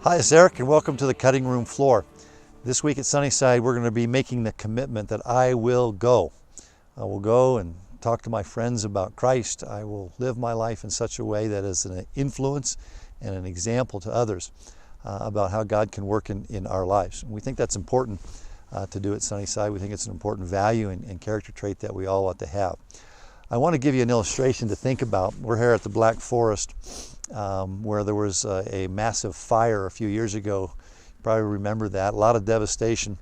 Hi, it's Eric, and welcome to the cutting room floor. This week at Sunnyside, we're going to be making the commitment that I will go. I will go and talk to my friends about Christ. I will live my life in such a way that is an influence and an example to others about how God can work in our lives. And we think that's important to do at Sunnyside. We think it's an important value and character trait that we all ought to have. I want to give you an illustration to think about. We're here at the Black Forest, where there was a massive fire a few years ago. You probably remember that. A lot of devastation.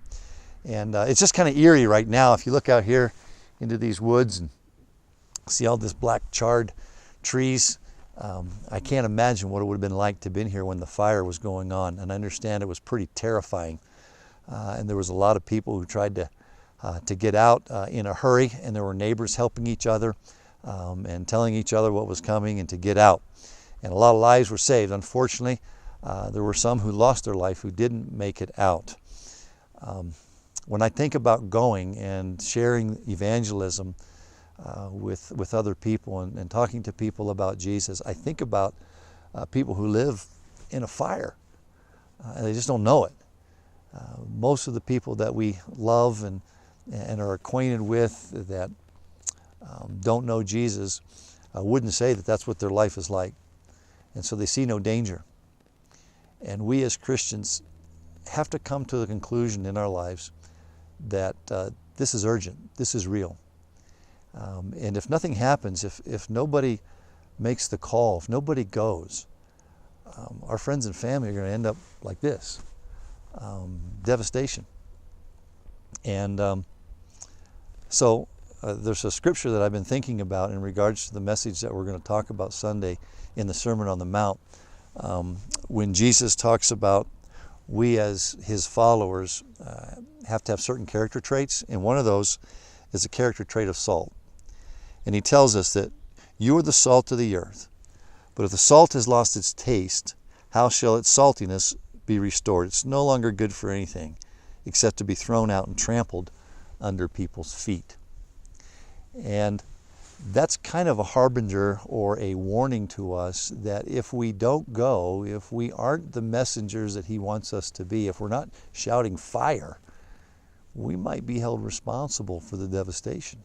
And it's just kind of eerie right now. If you look out here into these woods and see all this black charred trees, I can't imagine what it would have been like to have been here when the fire was going on. And I understand it was pretty terrifying. And there was a lot of people who tried to get out in a hurry, and there were neighbors helping each other and telling each other what was coming and to get out. And a lot of lives were saved. Unfortunately, there were some who lost their life who didn't make it out. When I think about going and sharing evangelism with other people and talking to people about Jesus, I think about people who live in a fire and they just don't know it. Most of the people that we love and are acquainted with that don't know Jesus wouldn't say that that's what their life is like. And so they see no danger. And we as Christians have to come to the conclusion in our lives that this is urgent, this is real. And if nothing happens, if nobody makes the call, if nobody goes, our friends and family are going to end up like this. Devastation. And so there's a scripture that I've been thinking about in regards to the message that we're going to talk about Sunday in the Sermon on the Mount. When Jesus talks about we as his followers have to have certain character traits, and one of those is a character trait of salt. And he tells us that you are the salt of the earth, but if the salt has lost its taste, how shall its saltiness be restored? It's no longer good for anything except to be thrown out and trampled under people's feet. And that's kind of a harbinger or a warning to us that if we don't go, if we aren't the messengers that he wants us to be, if we're not shouting fire, we might be held responsible for the devastation.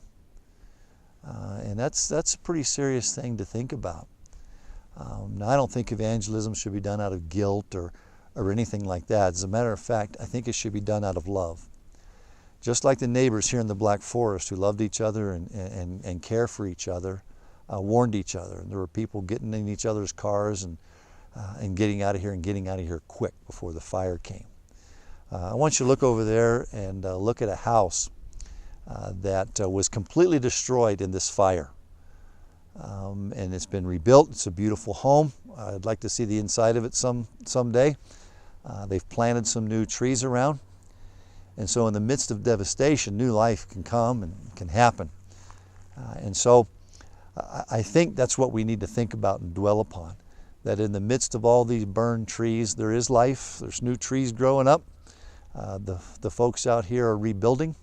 And that's a pretty serious thing to think about. Now, I don't think evangelism should be done out of guilt or anything like that. As a matter of fact, I think it should be done out of love. Just like the neighbors here in the Black Forest who loved each other and care for each other, warned each other. And there were people getting in each other's cars and getting out of here quick before the fire came. I want you to look over there and look at a house that was completely destroyed in this fire. And it's been rebuilt. It's a beautiful home. I'd like to see the inside of it someday. They've planted some new trees around. And so in the midst of devastation, new life can come and can happen. And so I think that's what we need to think about and dwell upon. That in the midst of all these burned trees, there is life. There's new trees growing up. The folks out here are rebuilding.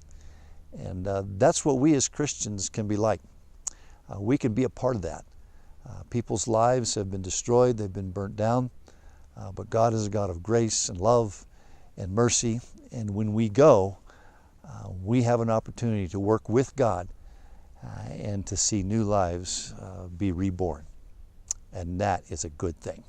And that's what we as Christians can be like. We can be a part of that. People's lives have been destroyed. They've been burnt down. But God is a God of grace and love and mercy. And when we go, we have an opportunity to work with God and to see new lives be reborn. And that is a good thing.